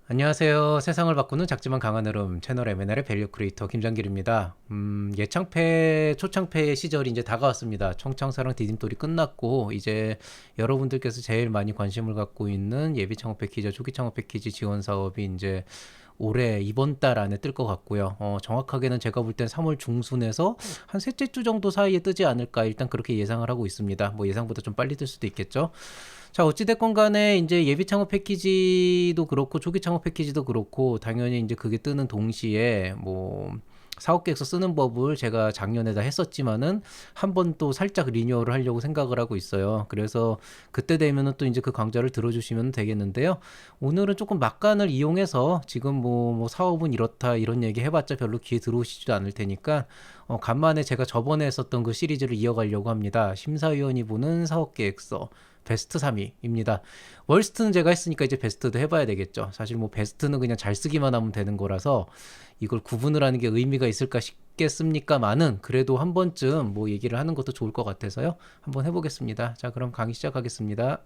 안녕하세요. 세상을 바꾸는 작지만 강한 흐름 채널 M&L의 밸류 크리에이터 김장길입니다. 예창패, 초창패 시절이 이제 다가왔습니다. 청창사랑 디딤돌이 끝났고 이제 여러분들께서 제일 많이 관심을 갖고 있는 예비 창업 패키지, 초기 창업 패키지 지원 사업이 이제 올해 이번 달 안에 뜰 것 같고요. 정확하게는 제가 볼 땐 3월 중순에서 한 셋째 주 정도 사이에 뜨지 않을까 일단 그렇게 예상을 하고 있습니다. 뭐 예상보다 좀 빨리 뜰 수도 있겠죠. 자, 어찌됐건 간에 이제 예비 창업 패키지도 그렇고 초기 창업 패키지도 그렇고 당연히 이제 그게 뜨는 동시에 뭐 사업 계획서 쓰는 법을 제가 작년에 다 했었지만은 한 번 또 살짝 리뉴얼을 하려고 생각을 하고 있어요. 그래서 그때 되면은 또 이제 그 강좌를 들어주시면 되겠는데요. 오늘은 조금 막간을 이용해서 지금 뭐 사업은 이렇다 이런 얘기 해봤자 별로 귀에 들어오시지도 않을 테니까 간만에 제가 저번에 했었던 그 시리즈를 이어가려고 합니다. 심사위원이 보는 사업 계획서. 베스트 3위입니다. 월스트는 제가 했으니까 이제 베스트도 해봐야 되겠죠. 사실 뭐 베스트는 그냥 잘 쓰기만 하면 되는 거라서 이걸 구분을 하는 게 의미가 있을까 싶겠습니까만은 그래도 한 번쯤 뭐 얘기를 하는 것도 좋을 것 같아서요. 한번 해보겠습니다. 자, 그럼 강의 시작하겠습니다.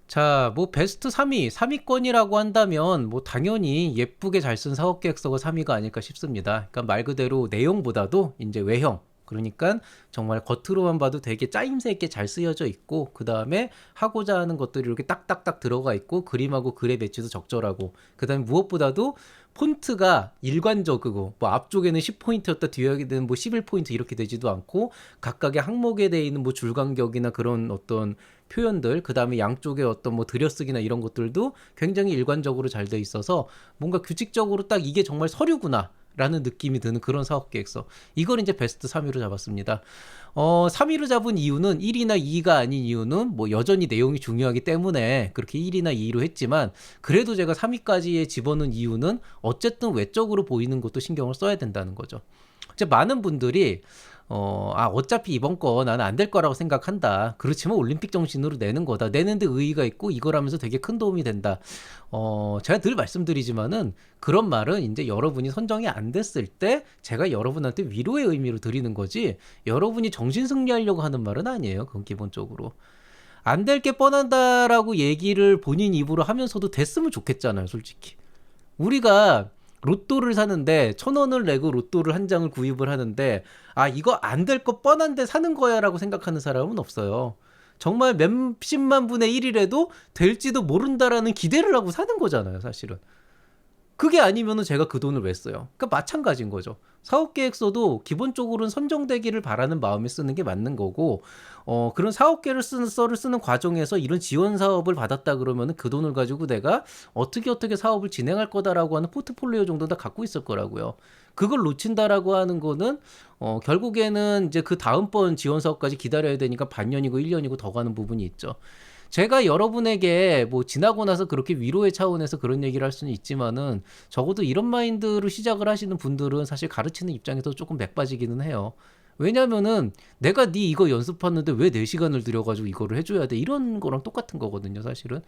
자, 뭐 베스트 3위, 3위권이라고 한다면 뭐 당연히 예쁘게 잘 쓴 사업 계획서가 3위가 아닐까 싶습니다. 그러니까 말 그대로 내용보다도 이제 외형, 그러니까 정말 겉으로만 봐도 되게 짜임새 있게 잘 쓰여져 있고 그 다음에 하고자 하는 것들이 이렇게 딱딱딱 들어가 있고 그림하고 글의 배치도 적절하고 그 다음에 무엇보다도 폰트가 일관적이고 뭐 앞쪽에는 10포인트였다 뒤에는 뭐 11포인트 이렇게 되지도 않고 각각의 항목에 대해 있는 뭐 줄간격이나 그런 어떤 표현들 그 다음에 양쪽에 어떤 뭐 들여쓰기나 이런 것들도 굉장히 일관적으로 잘 돼 있어서 뭔가 규칙적으로 딱 이게 정말 서류구나 라는 느낌이 드는 그런 사업 계획서. 이걸 이제 베스트 3위로 잡았습니다. 3위로 잡은 이유는 1위나 2위가 아닌 이유는 뭐 여전히 내용이 중요하기 때문에 그렇게 1위나 2위로 했지만 그래도 제가 3위까지에 집어넣은 이유는 어쨌든 외적으로 보이는 것도 신경을 써야 된다는 거죠. 이제 많은 분들이 어차피 이번 거 나는 안 될 거라고 생각한다. 그렇지만 올림픽 정신으로 내는 거다. 내는데 의의가 있고 이걸 하면서 되게 큰 도움이 된다. 제가 늘 말씀드리지만은 그런 말은 이제 여러분이 선정이 안 됐을 때 제가 여러분한테 위로의 의미로 드리는 거지 여러분이 정신 승리하려고 하는 말은 아니에요. 그건 기본적으로. 안 될 게 뻔하다라고 얘기를 본인 입으로 하면서도 됐으면 좋겠잖아요, 솔직히. 우리가 로또를 사는데 1,000원을 내고 로또를 한 장을 구입을 하는데 이거 안 될 거 뻔한데 사는 거야 라고 생각하는 사람은 없어요. 정말 몇십만 분의 1이라도 될지도 모른다라는 기대를 하고 사는 거잖아요, 사실은. 그게 아니면은 제가 그 돈을 왜 써요? 그러니까 마찬가지인 거죠. 사업계획서도 기본적으로는 선정되기를 바라는 마음에 쓰는 게 맞는 거고, 그런 사업계획을 쓰는 과정에서 이런 지원 사업을 받았다 그러면은 그 돈을 가지고 내가 어떻게 사업을 진행할 거다라고 하는 포트폴리오 정도 다 갖고 있을 거라고요. 그걸 놓친다라고 하는 거는, 결국에는 이제 그 다음번 지원 사업까지 기다려야 되니까 반년이고 1년이고 더 가는 부분이 있죠. 제가 여러분에게 뭐 지나고 나서 그렇게 위로의 차원에서 그런 얘기를 할 수는 있지만은 적어도 이런 마인드로 시작을 하시는 분들은 사실 가르치는 입장에서 조금 맥 빠지기는 해요. 왜냐면은 내가 네 이거 연습하는데 왜 내 시간을 들여가지고 이거를 해줘야 돼 이런 거랑 똑같은 거거든요, 사실은.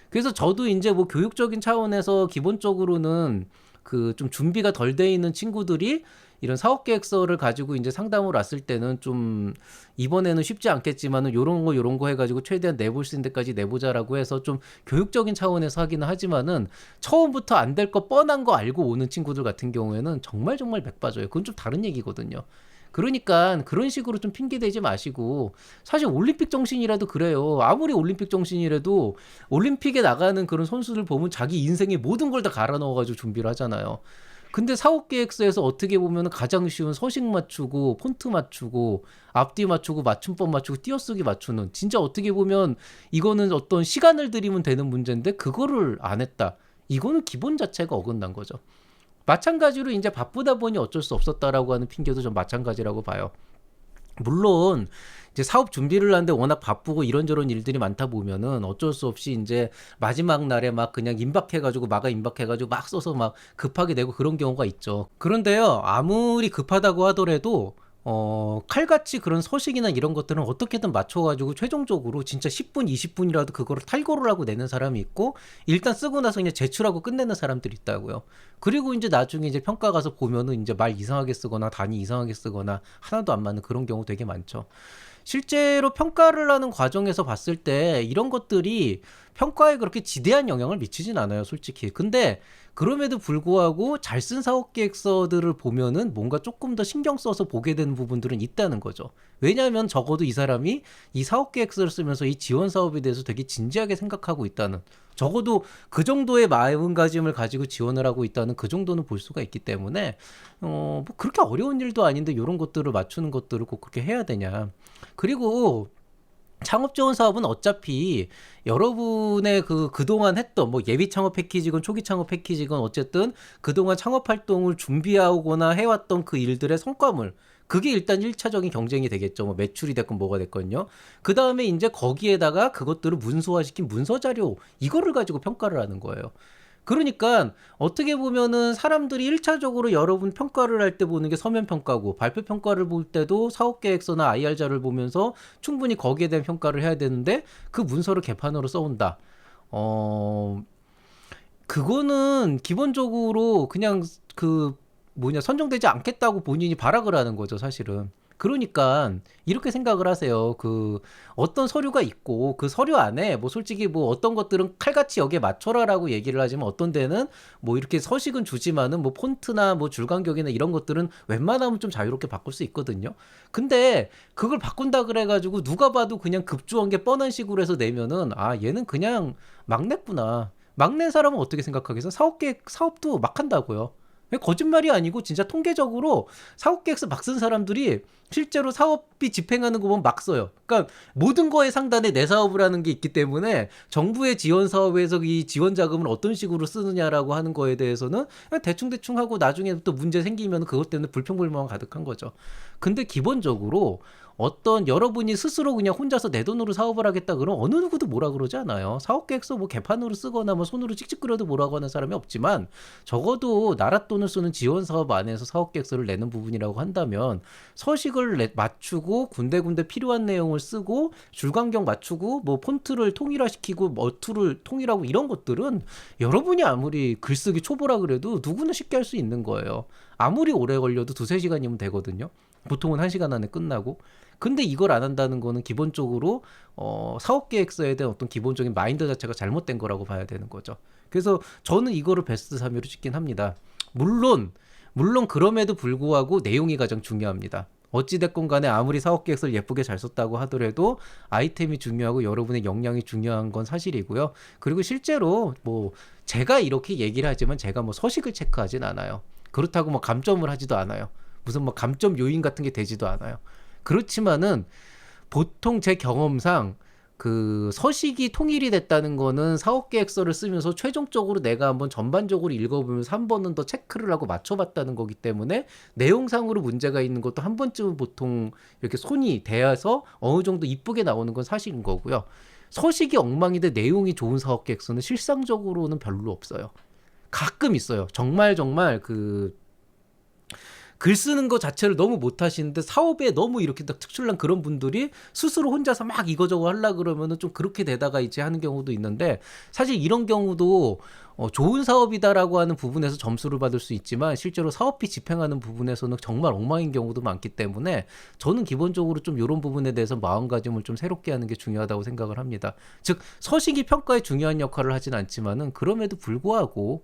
그래서 저도 이제 뭐 교육적인 차원에서 기본적으로는 그 좀 준비가 덜 돼 있는 친구들이 이런 사업 계획서를 가지고 이제 상담을 왔을 때는 좀 이번에는 쉽지 않겠지만은 요런 거 해가지고 최대한 내볼 수 있는 데까지 내보자라고 해서 좀 교육적인 차원에서 하기는 하지만은 처음부터 안 될 거 뻔한 거 알고 오는 친구들 같은 경우에는 정말 맥 빠져요. 그건 좀 다른 얘기거든요. 그러니까 그런 식으로 좀 핑계대지 마시고 사실 올림픽 정신이라도 그래요. 아무리 올림픽 정신이라도 올림픽에 나가는 그런 선수들 보면 자기 인생의 모든 걸 다 갈아 넣어가지고 준비를 하잖아요. 근데 사업계획서에서 어떻게 보면 가장 쉬운 서식 맞추고 폰트 맞추고 앞뒤 맞추고 맞춤법 맞추고 띄어쓰기 맞추는 진짜 어떻게 보면 이거는 어떤 시간을 들이면 되는 문제인데 그거를 안 했다. 이거는 기본 자체가 어긋난 거죠. 마찬가지로 이제 바쁘다 보니 어쩔 수 없었다라고 하는 핑계도 좀 마찬가지라고 봐요. 물론 이제 사업 준비를 하는데 워낙 바쁘고 이런저런 일들이 많다 보면은 어쩔 수 없이 이제 마지막 날에 막 그냥 임박해가지고 마가 임박해가지고 막 써서 막 급하게 내고 그런 경우가 있죠. 그런데요, 아무리 급하다고 하더라도 칼같이 그런 서식이나 이런 것들은 어떻게든 맞춰가지고 최종적으로 진짜 10분, 20분이라도 그거를 탈거를 하고 내는 사람이 있고 일단 쓰고 나서 그냥 제출하고 끝내는 사람들이 있다고요. 그리고 이제 나중에 이제 평가 가서 보면은 이제 말 이상하게 쓰거나 단위 이상하게 쓰거나 하나도 안 맞는 그런 경우 되게 많죠. 실제로 평가를 하는 과정에서 봤을 때 이런 것들이 평가에 그렇게 지대한 영향을 미치진 않아요, 솔직히. 근데 그럼에도 불구하고 잘 쓴 사업 계획서들을 보면은 뭔가 조금 더 신경 써서 보게 되는 부분들은 있다는 거죠. 왜냐하면 적어도 이 사람이 이 사업 계획서를 쓰면서 이 지원 사업에 대해서 되게 진지하게 생각하고 있다는, 적어도 그 정도의 마음가짐을 가지고 지원을 하고 있다는 그 정도는 볼 수가 있기 때문에 뭐 그렇게 어려운 일도 아닌데 이런 것들을 맞추는 것들을 꼭 그렇게 해야 되냐. 그리고 창업 지원 사업은 어차피 여러분의 그동안 했던 뭐 예비 창업 패키지건 초기 창업 패키지건 어쨌든 그동안 창업 활동을 준비하거나 해왔던 그 일들의 성과물, 그게 일단 1차적인 경쟁이 되겠죠. 뭐 매출이 됐건 뭐가 됐건요. 그 다음에 이제 거기에다가 그것들을 문서화시킨 문서 자료, 이거를 가지고 평가를 하는 거예요. 그러니까 어떻게 보면은 사람들이 1차적으로 여러분 평가를 할 때 보는 게 서면 평가고, 발표 평가를 볼 때도 사업 계획서나 IR 자료를 보면서 충분히 거기에 대한 평가를 해야 되는데 그 문서를 개판으로 써온다. 어, 그거는 기본적으로 그냥 선정되지 않겠다고 본인이 발악을 하는 거죠, 사실은. 그러니까 이렇게 생각을 하세요. 어떤 서류가 있고 그 서류 안에 뭐 솔직히 뭐 어떤 것들은 칼같이 여기에 맞춰라라고 얘기를 하지만 어떤 데는 뭐 이렇게 서식은 주지만은 뭐 폰트나 뭐 줄간격이나 이런 것들은 웬만하면 좀 자유롭게 바꿀 수 있거든요. 근데 그걸 바꾼다 그래가지고 누가 봐도 그냥 급조한 게 뻔한 식으로 해서 내면은, 아, 얘는 그냥 막 냈구나. 막 낸 사람은 어떻게 생각하겠어? 사업도 막 한다고요. 거짓말이 아니고 진짜 통계적으로 사업계획서 막 쓴 사람들이 실제로 사업비 집행하는 거 보면 막 써요. 그러니까 모든 거에 상단에 내 사업을 하는 게 있기 때문에 정부의 지원 사업에서 이 지원 자금을 어떤 식으로 쓰느냐라고 하는 거에 대해서는 그냥 대충대충 하고 나중에 또 문제 생기면 그것 때문에 불평불만 가득한 거죠. 근데 기본적으로 어떤 여러분이 스스로 그냥 혼자서 내 돈으로 사업을 하겠다 그러면 어느 누구도 뭐라 그러지 않아요. 사업계획서 뭐 개판으로 쓰거나 뭐 손으로 찍찍거려도 뭐라고 하는 사람이 없지만, 적어도 나라 돈을 쓰는 지원 사업 안에서 사업계획서를 내는 부분이라고 한다면 서식을 맞추고 군데군데 필요한 내용을 쓰고 줄간격 맞추고 뭐 폰트를 통일화시키고 어투를 통일하고 이런 것들은 여러분이 아무리 글쓰기 초보라 그래도 누구나 쉽게 할 수 있는 거예요. 아무리 오래 걸려도 2~3시간이면 되거든요. 보통은 1시간 안에 끝나고. 근데 이걸 안 한다는 거는 기본적으로 사업 계획서에 대한 어떤 기본적인 마인드 자체가 잘못된 거라고 봐야 되는 거죠. 그래서 저는 이거를 베스트 3위로 찍긴 합니다. 물론 그럼에도 불구하고 내용이 가장 중요합니다. 어찌됐건 간에 아무리 사업 계획서를 예쁘게 잘 썼다고 하더라도 아이템이 중요하고 여러분의 역량이 중요한 건 사실이고요. 그리고 실제로 뭐 제가 이렇게 얘기를 하지만 제가 뭐 서식을 체크하진 않아요. 그렇다고 뭐 감점을 하지도 않아요. 무슨 뭐 감점 요인 같은 게 되지도 않아요. 그렇지만은 보통 제 경험상 그 서식이 통일이 됐다는 거는 사업 계획서를 쓰면서 최종적으로 내가 한번 전반적으로 읽어보면서 한 번은 더 체크를 하고 맞춰봤다는 거기 때문에 내용상으로 문제가 있는 것도 한 번쯤은 보통 이렇게 손이 대어서 어느 정도 이쁘게 나오는 건 사실인 거고요. 서식이 엉망인데 내용이 좋은 사업 계획서는 실상적으로는 별로 없어요. 가끔 있어요. 정말 글 쓰는 거 자체를 너무 못하시는데 사업에 너무 이렇게 딱 특출난 그런 분들이 스스로 혼자서 막 이거저거 하려 그러면은 좀 그렇게 되다가 이제 하는 경우도 있는데, 사실 이런 경우도 좋은 사업이다라고 하는 부분에서 점수를 받을 수 있지만 실제로 사업비 집행하는 부분에서는 정말 엉망인 경우도 많기 때문에 저는 기본적으로 좀 이런 부분에 대해서 마음가짐을 좀 새롭게 하는 게 중요하다고 생각을 합니다. 즉 서식이 평가에 중요한 역할을 하진 않지만은 그럼에도 불구하고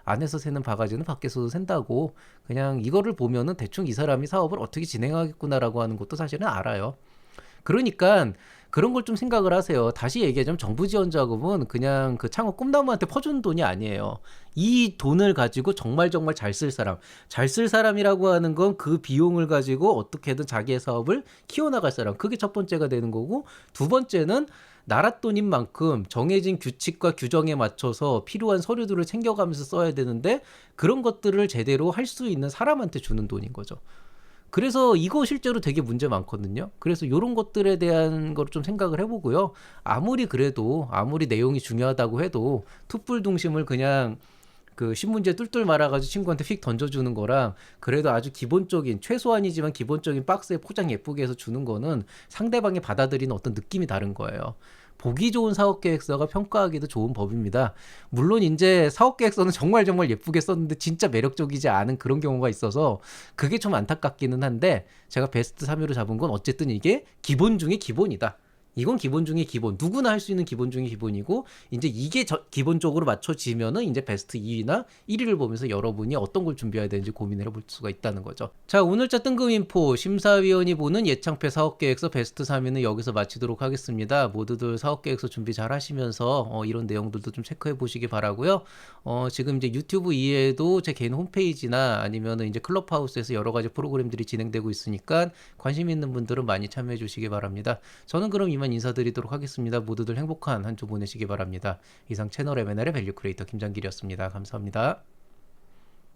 안에서 새는 바가지는 밖에서도 샌다고, 그냥 이거를 보면은 대충 이 사람이 사업을 어떻게 진행하겠구나라고 하는 것도 사실은 알아요. 그러니까 그런 걸 좀 생각을 하세요. 다시 얘기하자면 정부 지원 자금은 그냥 그 창업 꿈나무한테 퍼주는 돈이 아니에요. 이 돈을 가지고 정말 잘 쓸 사람이라고 하는 건 그 비용을 가지고 어떻게든 자기의 사업을 키워나갈 사람. 그게 첫 번째가 되는 거고, 두 번째는 나라 돈인 만큼 정해진 규칙과 규정에 맞춰서 필요한 서류들을 챙겨가면서 써야 되는데 그런 것들을 제대로 할 수 있는 사람한테 주는 돈인 거죠. 그래서 이거 실제로 되게 문제 많거든요. 그래서 이런 것들에 대한 걸 좀 생각을 해보고요. 아무리 내용이 중요하다고 해도 툭불둥심을 그냥 그 신문지에 뚫뚫 말아가지고 친구한테 휙 던져주는 거랑 그래도 아주 기본적인 최소한이지만 기본적인 박스에 포장 예쁘게 해서 주는 거는 상대방이 받아들이는 어떤 느낌이 다른 거예요. 보기 좋은 사업계획서가 평가하기도 좋은 법입니다. 물론 이제 사업계획서는 정말 예쁘게 썼는데 진짜 매력적이지 않은 그런 경우가 있어서 그게 좀 안타깝기는 한데, 제가 베스트 3위로 잡은 건 어쨌든 이게 기본 중에 기본이다. 이건 기본 중에 기본. 누구나 할 수 있는 기본 중에 기본이고, 이제 이게 기본적으로 맞춰지면은 이제 베스트 2위나 1위를 보면서 여러분이 어떤 걸 준비해야 되는지 고민을 해볼 수가 있다는 거죠. 자, 오늘자 뜬금 인포 심사위원이 보는 예창패 사업계획서 베스트 3위는 여기서 마치도록 하겠습니다. 모두들 사업계획서 준비 잘 하시면서 이런 내용들도 좀 체크해 보시기 바라고요. 지금 이제 유튜브 이외에도 제 개인 홈페이지나 아니면은 이제 클럽하우스에서 여러 가지 프로그램들이 진행되고 있으니까 관심 있는 분들은 많이 참여해 주시기 바랍니다. 저는 그럼 이만 인사드리도록 하겠습니다. 모두들 행복한 한 주 보내시기 바랍니다. 이상 채널 M&A의 밸류 크리에이터 김장길이었습니다. 감사합니다.